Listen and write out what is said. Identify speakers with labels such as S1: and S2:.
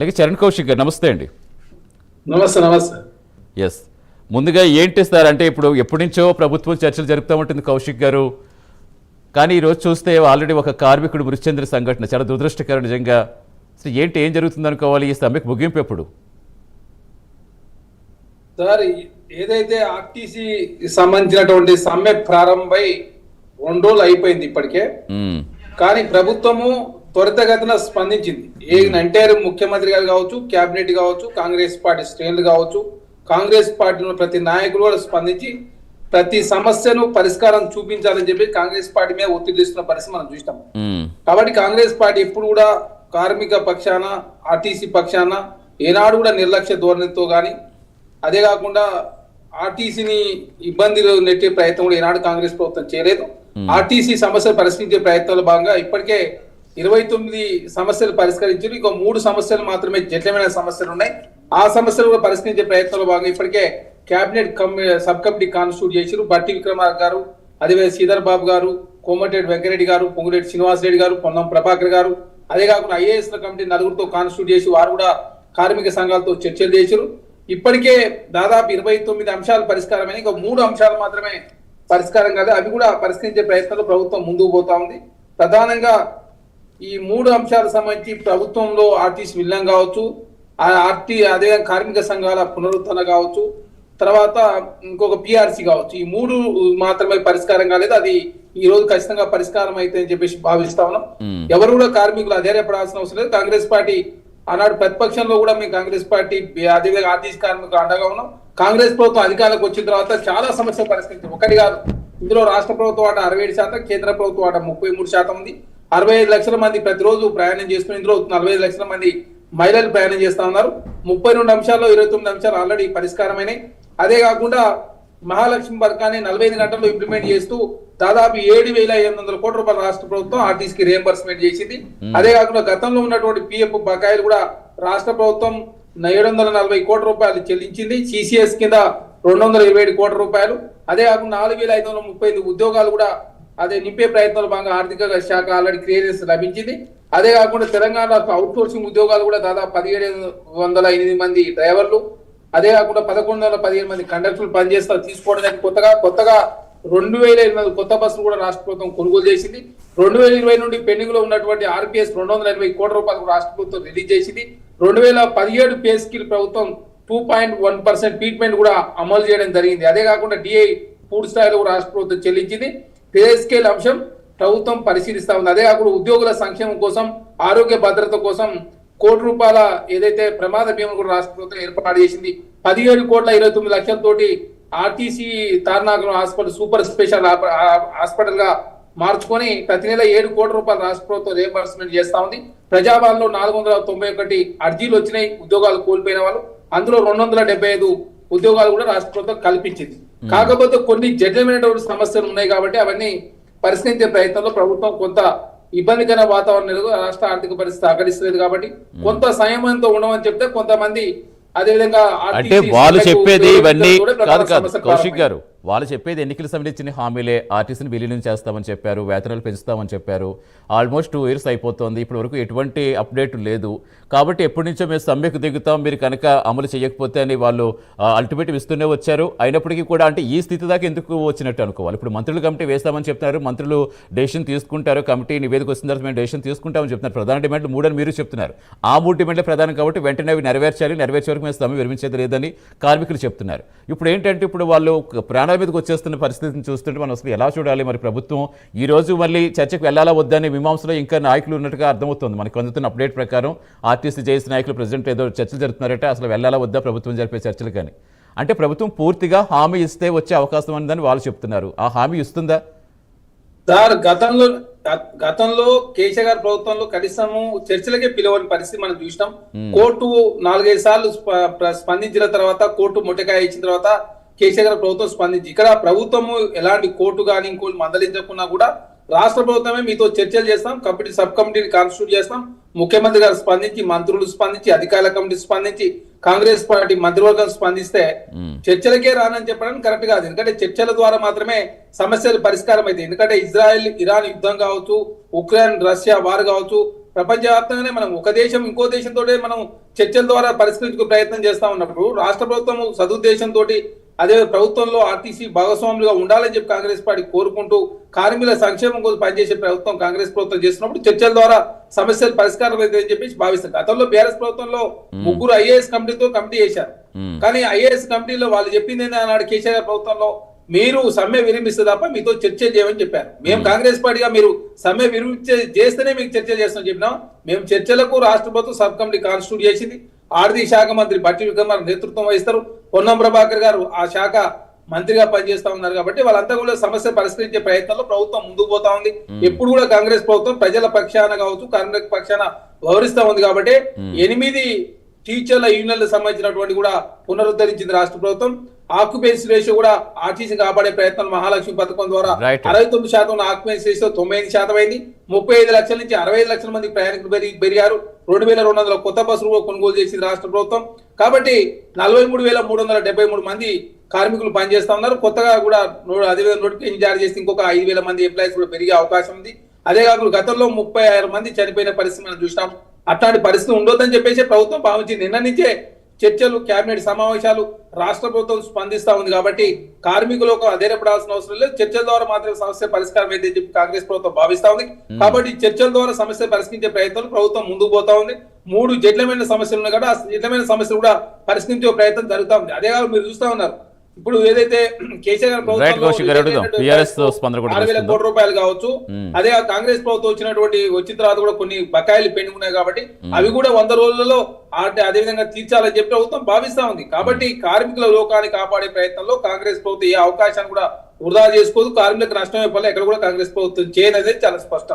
S1: అలాగే చరణ్ కౌశిక్ గారు నమస్తే అండి.
S2: నమస్తే నమస్తే.
S1: ఎస్, ముందుగా ఏంటి సార్ అంటే ఇప్పుడు ఎప్పటి నుంచో ప్రభుత్వం చర్చలు జరుపుతూ ఉంటుంది కౌశిక్ గారు, కానీ ఈరోజు చూస్తే ఆల్రెడీ ఒక కార్మికుడు మృతి చెందిన సంఘటన చాలా దురదృష్టకరం నిజంగా. అసలు ఏంటి, ఏం జరుగుతుంది అనుకోవాలి? ఈ సమ్మెకు ముగింపు ఎప్పుడు?
S2: సార్, ఏదైతే ఆర్టీసీ సంబంధించినటువంటి సమ్మె ప్రారంభమై 2 రోజులు అయిపోయింది ఇప్పటికే. కానీ ప్రభుత్వము త్వరితగతిన స్పందించింది. ఏంటంటే ముఖ్యమంత్రి గారు కావచ్చు, కేబినెట్ కావచ్చు, కాంగ్రెస్ పార్టీ శ్రేణులు కావచ్చు, కాంగ్రెస్ పార్టీలో ప్రతి నాయకులు కూడా స్పందించి ప్రతి సమస్యను పరిష్కారం చూపించాలని చెప్పి కాంగ్రెస్ పార్టీ మీద ఒత్తిడి ఇస్తున్న పరిస్థితి మనం చూస్తాం. కాబట్టి కాంగ్రెస్ పార్టీ ఎప్పుడు కూడా కార్మిక పక్షాన, ఆర్టీసీ పక్షాన ఏనాడు కూడా నిర్లక్ష్య ధోరణితో కానీ, అదే కాకుండా ఆర్టీసీని ఇబ్బందులు నెట్టే ప్రయత్నం కూడా ఈనాడు కాంగ్రెస్ ప్రభుత్వం చేయలేదు. ఆర్టీసీ సమస్యలు పరిష్కరించే ప్రయత్నంలో భాగంగా ఇప్పటికే 29 సమస్యలు పరిష్కరించారు. ఇంకో 3 సమస్యలు మాత్రమే జటిలమైన సమస్యలు ఉన్నాయి. ఆ సమస్యలు కూడా పరిష్కరించే ప్రయత్నంలో భాగంగా ఇప్పటికే కేబినెట్ సబ్ కమిటీ కాన్స్టిట్యూట్ చేశారు. బట్టి విక్రమార్క గారు, అదేవిధంగా శ్రీధర్ బాబు గారు, కోమటిరెడ్డి వెంకరెడ్డి గారు, పొంగులేటి శ్రీనివాసరెడ్డి గారు, పొన్నం ప్రభాకర్ గారు, అదే కాకుండా ఐఏఎస్ కమిటీ 4గురితో కాన్స్టిట్యూట్ చేసి వారు కూడా కార్మిక సంఘాలతో చర్చలు చేశారు. ఇప్పటికే దాదాపు 29 అంశాలు పరిష్కారమైన ఇంకా 3 అంశాలు మాత్రమే పరిష్కారం కాదు. అవి కూడా పరిష్కరించే ప్రయత్నంలో ప్రభుత్వం ముందుకు పోతా ఉంది. ప్రధానంగా ఈ 3 అంశాలకు సంబంధించి ప్రభుత్వంలో ఆర్టీసీ విలీనం కావచ్చు, అదే కార్మిక సంఘాల పునరుద్ధరణ కావచ్చు, తర్వాత ఇంకొక పిఆర్సీ కావచ్చు, ఈ 3 మాత్రమే పరిష్కారం కాలేదు. అది ఈ రోజు ఖచ్చితంగా పరిష్కారం అయితే అని చెప్పేసి భావిస్తా ఉన్నాం. ఎవరు కూడా కార్మికులు అధైర్యపడాల్సిన అవసరం లేదు. కాంగ్రెస్ పార్టీ ఆనాడు ప్రతిపక్షంలో కూడా మేము కాంగ్రెస్ పార్టీ అదేవిధంగా ఆర్టీసీ కార్మికులు అండగా ఉన్నాం. కాంగ్రెస్ ప్రభుత్వం అధికారంలోకి వచ్చిన తర్వాత చాలా సమస్యలు పరిష్కరించారు. ఒకటి కాదు, ఇందులో రాష్ట్ర ప్రభుత్వం వాటా 67%, కేంద్ర ప్రభుత్వం వాటా 33% ఉంది. 65 లక్షల మంది ప్రతిరోజు ప్రయాణం చేస్తున్నారు. ఇందులో 45 లక్షల మంది మహిళలు ప్రయాణం చేస్తా ఉన్నారు. 32 అంశాల్లో 29 అంశాలు ఆల్రెడీ పరిష్కారమైనాయి. అదే కాకుండా మహాలక్ష్మి పథకాన్ని 45 గంటల్లో ఇంప్లిమెంట్ చేస్తూ దాదాపు 7,800 కోట్ల రూపాయలు రాష్ట్ర ప్రభుత్వం ఆర్టీసీకి రియంబర్స్మెంట్ చేసింది. అదే కాకుండా గతంలో ఉన్నటువంటి పిఎఫ్ బకాయిలు కూడా రాష్ట్ర ప్రభుత్వం 740 కోట్ల రూపాయలు చెల్లించింది. సిసిఎస్ కింద 227 కోట్ల రూపాయలు. అదే కాకుండా 4,538 ఉద్యోగాలు కూడా అదే నింపే ప్రయత్నాలు భాగంగా ఆర్థిక శాఖ ఆల్రెడీ క్లియరెన్స్ లభించింది. అదే కాకుండా తెలంగాణ అవుట్ సోర్సింగ్ ఉద్యోగాలు కూడా దాదాపు 1,708 మంది డ్రైవర్లు, అదే కాకుండా 1,115 మంది కండక్టర్లు పనిచేస్తారు తీసుకోవడానికి కొత్తగా 2,008 కొత్త బస్సులు కూడా రాష్ట్ర ప్రభుత్వం కొనుగోలు చేసింది. 2020 నుండి పెండింగ్ లో ఉన్నటువంటి ఆర్పిఎస్ 280 కోట్ల రూపాయలు రాష్ట్ర ప్రభుత్వం రిలీజ్ చేసింది. 2017 పే స్కిల్ ప్రభుత్వం 2.1% ట్రీట్మెంట్ కూడా అమలు చేయడం జరిగింది. అదే కాకుండా డిఐ పూర్తి స్థాయిలో రాష్ట్ర ప్రభుత్వం చెల్లించింది. పే స్కేల్ అంశం ప్రభుత్వం పరిశీలిస్తా ఉంది. అదే కాకుండా ఉద్యోగుల సంక్షేమం కోసం, ఆరోగ్య భద్రత కోసం 1 కోటి రూపాయల ఏదైతే ప్రమాద బీమా కూడా రాష్ట్ర ప్రభుత్వం ఏర్పాటు చేసింది. 17,29,00,000తోటి RTC Tarnaka hospital super special hospital గా మార్చుకొని ప్రతి నెల 7 కోట్ల రూపాయలు రాష్ట్ర ప్రభుత్వం రియంబర్స్మెంట్ చేస్తా ఉంది. ప్రజాపాలనలో 491 అర్జీలు వచ్చినాయి ఉద్యోగాలు కోల్పోయిన వాళ్ళు. అందులో 275 ఉద్యోగాలు కూడా రాష్ట్ర ప్రభుత్వం కల్పించింది. కాకపోతే కొన్ని జటిలమైనటువంటి సమస్యలు ఉన్నాయి కాబట్టి అవన్నీ పరిష్కరించే ప్రయత్నంలో ప్రభుత్వం కొంత ఇబ్బందికర వాతావరణం, రాష్ట్ర ఆర్థిక పరిస్థితి సహకరిస్తలేదు కాబట్టి కొంత సంయమనంతో ఉండమని చెప్తే కొంతమంది అదేవిధంగా
S1: అంటే వాళ్ళు చెప్పేది ఇవన్నీ కాదు కౌశిక్ గారు, వాళ్ళు చెప్పేది ఎన్నికల సంబంధించిన హామీలే. ఆర్టీసీని విలీనం చేస్తామని చెప్పారు, వేతనాలు పెంచుతామని చెప్పారు. ఆల్మోస్ట్ 2 years అయిపోతుంది, ఇప్పటి వరకు ఎటువంటి అప్డేట్ లేదు. కాబట్టి ఎప్పటి నుంచో మేము సమ్మెకు దిగుతాం, మీరు కనుక అమలు చేయకపోతే అని వాళ్ళు అల్టిమేటివ్ ఇస్తూనే వచ్చారు. అయినప్పటికీ కూడా అంటే ఈ స్థితి దాకా ఎందుకు వచ్చినట్టు అనుకోవాలి. ఇప్పుడు మంత్రులు కమిటీ వేస్తామని చెప్తున్నారు, మంత్రులు డెసిషన్ తీసుకుంటారు, కమిటీ నివేదిక వచ్చిన తర్వాత మేము డెసిషన్ తీసుకుంటామని చెప్తున్నారు. ప్రధాన డిమాండ్లు 3 అని మీరు చెప్తున్నారు. ఆ 3 డిమాండ్లు ప్రధానం కాబట్టి వెంటనే అవి నెరవేర్చాలి, నెరవేర్చే వరకు మేము సమ్మె విరమించేది లేదని కార్మికులు చెప్తున్నారు. ఇప్పుడు ఏంటంటే ఇప్పుడు వాళ్ళు ప్రాణాల మీదకి వచ్చేస్తున్న పరిస్థితిని చూస్తుంటే మనం అసలు ఎలా చూడాలి? మరి ప్రభుత్వం ఈ రోజు మళ్ళీ చర్చకు వెళ్ళాలా వద్దని మీమాంసలో ఇంకా నాయకులు ఉన్నట్టుగా అర్థమవుతుంది. మనకు అందుతున్న అప్డేట్ ప్రకారం ఆర్టీసీ జేఏసీ నాయకులు ప్రెసిడెంట్ ఏదో చర్చలు జరుగుతున్నారంటే అసలు వెళ్ళాలా వద్దా ప్రభుత్వం జరిపే చర్చలు కానీ, అంటే ప్రభుత్వం పూర్తిగా హామీ ఇస్తే వచ్చే అవకాశం ఉందని వాళ్ళు చెప్తున్నారు. ఆ హామీ ఇస్తుందా
S2: సార్? గతంలో కేసీఆర్ గారి ప్రభుత్వంలో కనీసము చర్చలకే పిలవని పరిస్థితి మనం చూసినాం. కోర్టు 4-5 సార్లు స్పందించిన తర్వాత, కోర్టు మొట్టకాయ ఇచ్చిన తర్వాత కేసీఆర్ గారి ప్రభుత్వం స్పందించి, ఇక్కడ ప్రభుత్వము ఎలాంటి కోర్టు కానీ ఇంకోటి మందలించకున్నా కూడా రాష్ట్ర ప్రభుత్వమే మీతో చర్చలు చేస్తాం, సబ్ కమిటీని కాన్స్టిట్యూట్ చేస్తాం, ముఖ్యమంత్రి గారు స్పందించి, మంత్రులు స్పందించి, అధికారుల కమిటీ స్పందించి, కాంగ్రెస్ పార్టీ మంత్రివర్గం స్పందిస్తే చర్చలకే రానని చెప్పడానికి కరెక్ట్ కాదు. ఎందుకంటే చర్చల ద్వారా మాత్రమే సమస్యలు పరిష్కారం అయితే. ఎందుకంటే ఇజ్రాయెల్ ఇరాన్ యుద్ధం కావచ్చు, ఉక్రెయిన్ రష్యా వార్ కావచ్చు, ప్రపంచవ్యాప్తంగానే మనం ఒక దేశం ఇంకో దేశంతో మనం చర్చల ద్వారా పరిష్కరించుకునే ప్రయత్నం చేస్తా ఉన్నప్పుడు రాష్ట్ర ప్రభుత్వం సదుద్దేశంతో అదే ప్రభుత్వంలో ఆర్టీసీ భాగస్వాములుగా ఉండాలని చెప్పి కాంగ్రెస్ పార్టీ కోరుకుంటూ కార్మికుల సంక్షేమం కోసం పనిచేసే ప్రభుత్వం కాంగ్రెస్ ప్రభుత్వం చేస్తున్నప్పుడు చర్చల ద్వారా సమస్యలు పరిష్కారం అవుతాయని చెప్పి భావిస్తారు. గతంలో బీఆర్ఎస్ ప్రభుత్వంలో ముగ్గురు ఐఏఎస్ కమిటీ చేశారు. కానీ ఐఏఎస్ కమిటీలో వాళ్ళు చెప్పింది ఆనాడు కేసీఆర్ గారి ప్రభుత్వంలో మీరు సమ్మె విరమిస్తే తప్ప మీతో చర్చ చేయమని చెప్పారు. మేము కాంగ్రెస్ పార్టీగా మీరు సమ్మె చేస్తేనే మీకు చర్చ చేస్తామని చెప్పినాం. మేము చర్చలకు రాష్ట్ర ప్రభుత్వం సబ్ కమిటీ కాన్స్టిట్యూట్ చేసింది. ఆర్థిక శాఖ మంత్రి బట్టి విక్రమార్క నేతృత్వం వహిస్తారు. పొన్నం ప్రభాకర్ గారు ఆ శాఖ మంత్రిగా పనిచేస్తా ఉన్నారు. కాబట్టి వాళ్ళంతా కూడా సమస్య పరిష్కరించే ప్రయత్నంలో ప్రభుత్వం ముందుకు పోతా ఉంది. ఎప్పుడు కూడా కాంగ్రెస్ ప్రభుత్వం ప్రజల పక్షాన కావచ్చు, కార్మిక పక్షాన వ్యవహరిస్తా ఉంది. కాబట్టి 8 టీచర్ల యూనియన్లకు సంబంధించినటువంటి కూడా పునరుద్ధరించింది రాష్ట్ర ప్రభుత్వం. ఆక్యుపెన్సీ రేషియో కూడా ఆర్టీసీ కాపాడే ప్రయత్నం మహాలక్ష్మి పథకం ద్వారా 69% ఆక్యుపెన్సీ రేషియో 99% అయింది. 35 లక్షల నుంచి 65 లక్షల మంది ప్రయాణికులు పెరిగారు. 2200 కొత్త బస్సులు కొనుగోలు చేసింది రాష్ట్ర ప్రభుత్వం. కాబట్టి 43,373 మంది కార్మికులు పనిచేస్తా ఉన్నారు. కొత్తగా కూడా అదేవిధంగా నోటిఫికేషన్ జారీ చేసి ఇంకొక 5,000 మంది ఎంప్లాయీస్ కూడా పెరిగే అవకాశం ఉంది. అదే కాకుండా గతంలో 36 మంది చనిపోయిన పరిస్థితి మనం చూసినాం. అట్లాంటి పరిస్థితి ఉండొద్దని చెప్పేసి ప్రభుత్వం భావించింది. నిన్న నుంచే చర్చలు, కేబినెట్ సమావేశాలు రాష్ట్ర ప్రభుత్వం స్పందిస్తా ఉంది. కాబట్టి కార్మికులకు అధైర్యపడాల్సిన అవసరం లేదు. చర్చల ద్వారా మాత్రమే సమస్య పరిష్కారం అయితే చెప్పి కాంగ్రెస్ ప్రభుత్వం భావిస్తా ఉంది. కాబట్టి చర్చల ద్వారా సమస్య పరిష్కరించే ప్రయత్నాలు ప్రభుత్వం ముందుకు పోతా ఉంది. 3 జటిలమైన సమస్యలు ఉన్నాయి కదా, ఆ జటిలమైన సమస్యలు కూడా పరిష్కరించే ప్రయత్నం జరుగుతా ఉంది. అదే కాదు మీరు చూస్తా ఉన్నారు, ఇప్పుడు ఏదైతే కేసీఆర్ గారి ప్రభుత్వం 6,000 కోట్ల రూపాయలు కావచ్చు, అదే కాంగ్రెస్ ప్రభుత్వం వచ్చిన తర్వాత కూడా కొన్ని బకాయిలు పెండింగ్ ఉన్నాయి. కాబట్టి అవి కూడా 100 రోజులలో అదే విధంగా తీర్చాలని చెప్పి ప్రభుత్వం భావిస్తా ఉంది. కాబట్టి కార్మికుల లోకాన్ని కాపాడే ప్రయత్నంలో కాంగ్రెస్ ప్రభుత్వం ఏ అవకాశాన్ని కూడా వృధా చేసుకోదు. కార్మికులకు నష్టమే పనులు ఎక్కడ కూడా కాంగ్రెస్ ప్రభుత్వం చేయనదే చాలా స్పష్టం.